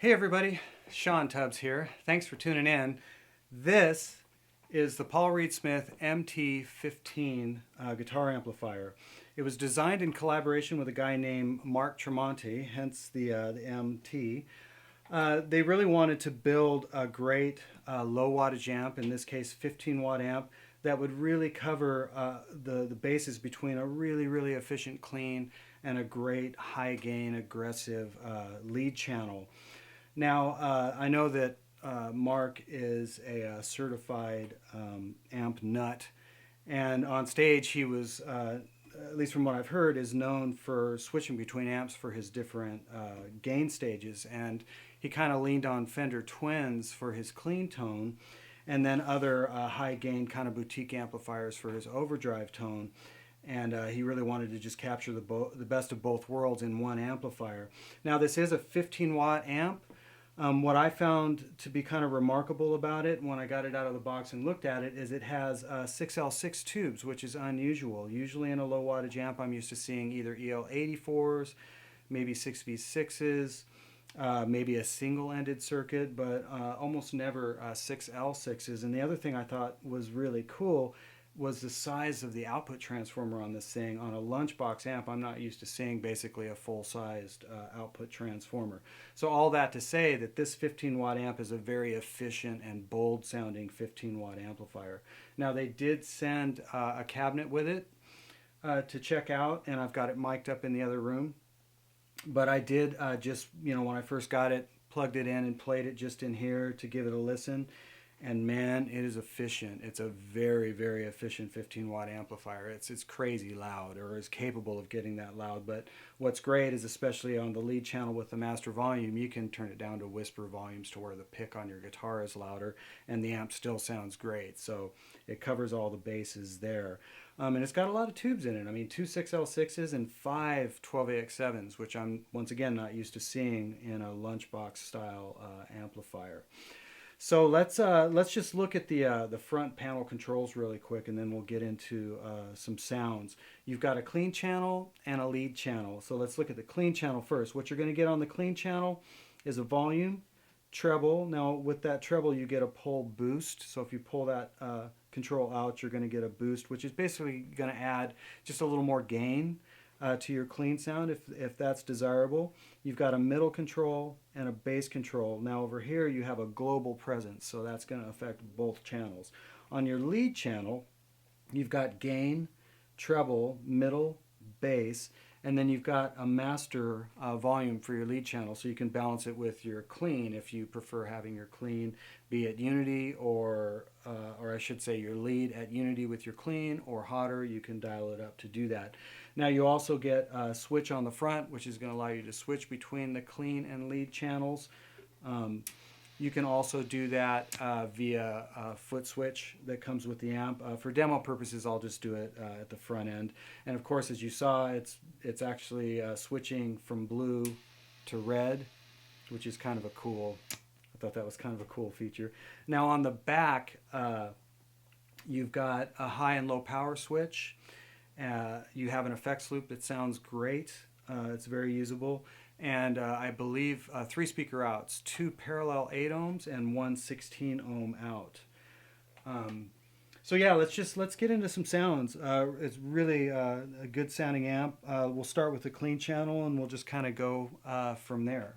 Hey everybody, Shawn Tubbs here. Thanks for tuning in. This is the Paul Reed Smith MT15 guitar amplifier. It was designed in collaboration with a guy named Mark Tremonti, hence the MT. They really wanted to build a great low wattage amp, in this case 15 watt amp, that would really cover the bases between a really efficient clean and a great high gain aggressive lead channel. Now, I know that Mark is a certified amp nut, and on stage he was, at least from what I've heard, is known for switching between amps for his different gain stages, and he kind of leaned on Fender Twins for his clean tone, and then other high gain kind of boutique amplifiers for his overdrive tone. And he really wanted to just capture the best of both worlds in one amplifier. Now, this is a 15 watt amp. What I found to be kind of remarkable about it when I got it out of the box and looked at it is it has 6L6 tubes, which is unusual. Usually in a low wattage amp I'm used to seeing either EL84s, maybe 6V6s, maybe a single-ended circuit, but almost never 6L6s. And the other thing I thought was really cool was the size of the output transformer on this thing. On a lunchbox amp, I'm not used to seeing basically a full-sized output transformer. So all that to say that this 15 watt amp is a very efficient and bold sounding 15 watt amplifier. Now they did send a cabinet with it to check out, and I've got it mic'd up in the other room. But I did just, when I first got it, plugged it in and played it just in here to give it a listen. And man, it is efficient. It's a very efficient 15 watt amplifier. It's crazy loud, or is capable of getting that loud. But what's great is, especially on the lead channel with the master volume, you can turn it down to whisper volumes to where the pick on your guitar is louder and the amp still sounds great. So it covers all the bases there. And it's got a lot of tubes in it. I mean, 2 6L6s and 5 12AX7s, which I'm once again not used to seeing in a lunchbox style amplifier. So let's just look at the front panel controls really quick, and then we'll get into some sounds. You've got a clean channel and a lead channel. So let's look at the clean channel first. What you're going to get on the clean channel is a volume, treble. Now with that treble you get a pull boost. So if you pull that control out, you're going to get a boost, which is basically going to add just a little more gain to your clean sound if that's desirable. You've got a middle control and a bass control. Now over here you have a global presence, so that's going to affect both channels. On your lead channel, You've got gain, treble, middle, bass, and then you've got a master volume for your lead channel, so you can balance it with your clean if you prefer having your clean be at unity, or I should say your lead at unity with your clean, or hotter. You can dial it up to do that. Now you also get a switch on the front, which is going to allow you to switch between the clean and lead channels. You can also do that via a foot switch that comes with the amp. For demo purposes, I'll just do it at the front end. And of course, as you saw, it's actually switching from blue to red, which is kind of a cool, I thought that was kind of a cool feature. Now on the back, you've got a high and low power switch. You have an effects loop that sounds great. It's very usable. And I believe 3 speaker outs, 2 parallel 8 ohms and 1 16 ohm out. So yeah, let's get into some sounds. It's really a good sounding amp. We'll start with the clean channel and we'll just kind of go from there.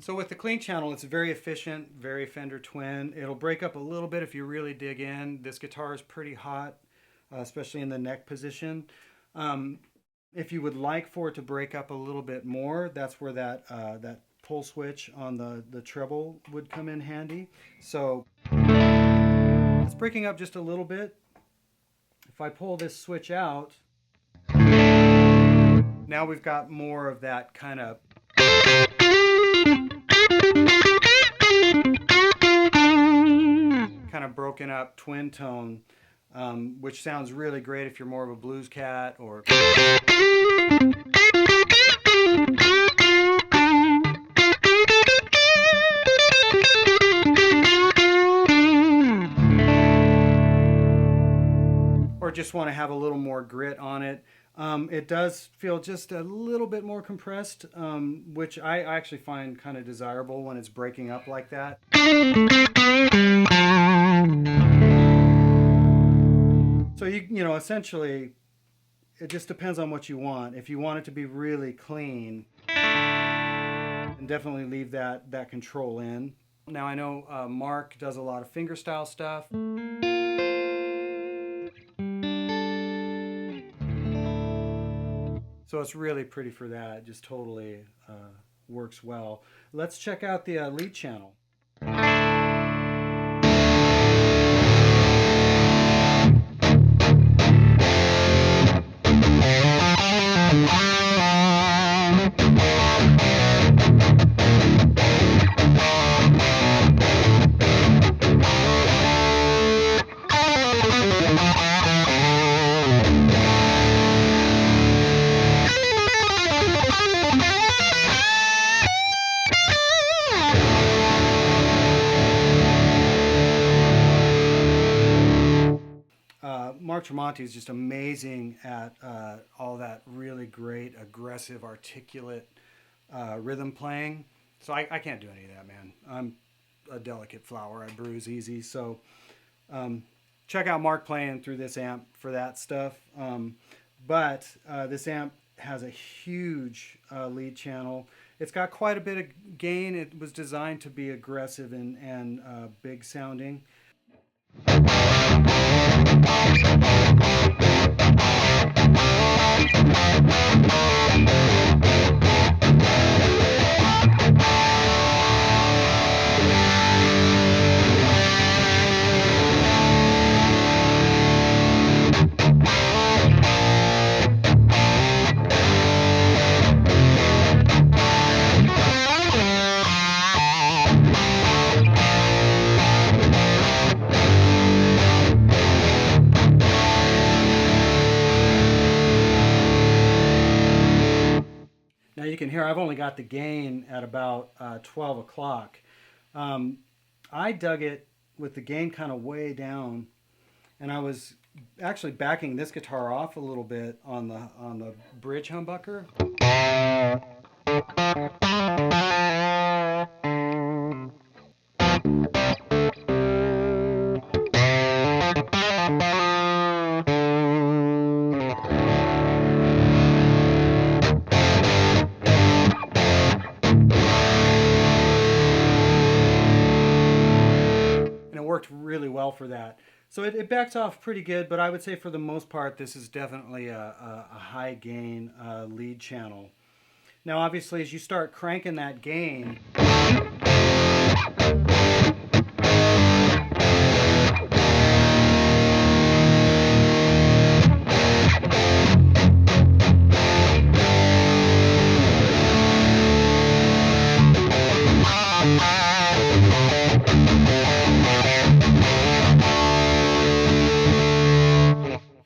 So with the clean channel, it's very efficient, very Fender twin. It'll break up a little bit if you really dig in. This guitar is pretty hot, especially in the neck position. If you would like for it to break up a little bit more, that's where that pull switch on the treble would come in handy. So it's breaking up just a little bit. If I pull this switch out, now we've got more of that kind of broken up twin tone, which sounds really great if you're more of a blues cat, or just want to have a little more grit on it. It does feel just a little bit more compressed, which I actually find kind of desirable when it's breaking up like that. So you know, essentially, it just depends on what you want. If you want it to be really clean, then definitely leave that control in. Now I know Mark does a lot of fingerstyle stuff. So it's really pretty for that. It just totally works well. Let's check out the lead channel. Mark Tremonti is just amazing at all that really great, aggressive, articulate rhythm playing. So I can't do any of that, man. I'm a delicate flower. I bruise easy. So check out Mark playing through this amp for that stuff. But this amp has a huge lead channel. It's got quite a bit of gain. It was designed to be aggressive and big sounding. Now you can hear I've only got the gain at about 12 o'clock. I dug it with the gain kind of way down, and I was actually backing this guitar off a little bit on the bridge humbucker. Worked really well for that. So it backs off pretty good, but I would say for the most part this is definitely a high gain lead channel. Now obviously as you start cranking that gain,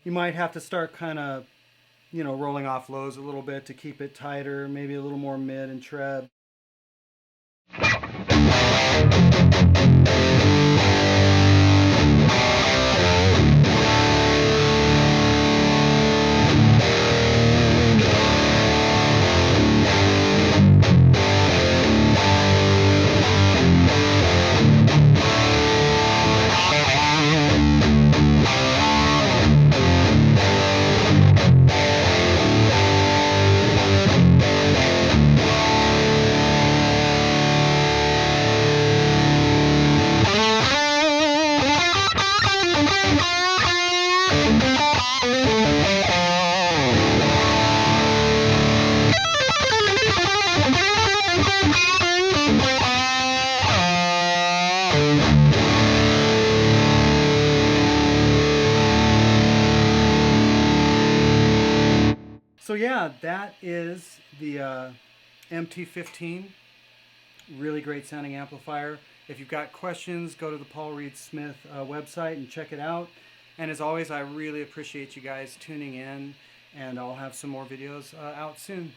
you might have to start kind of, you know, rolling off lows a little bit to keep it tighter, maybe a little more mid and tread. So yeah, that is the MT15. Really great sounding amplifier. If you've got questions, go to the Paul Reed Smith website and check it out. And as always, I really appreciate you guys tuning in, and I'll have some more videos out soon.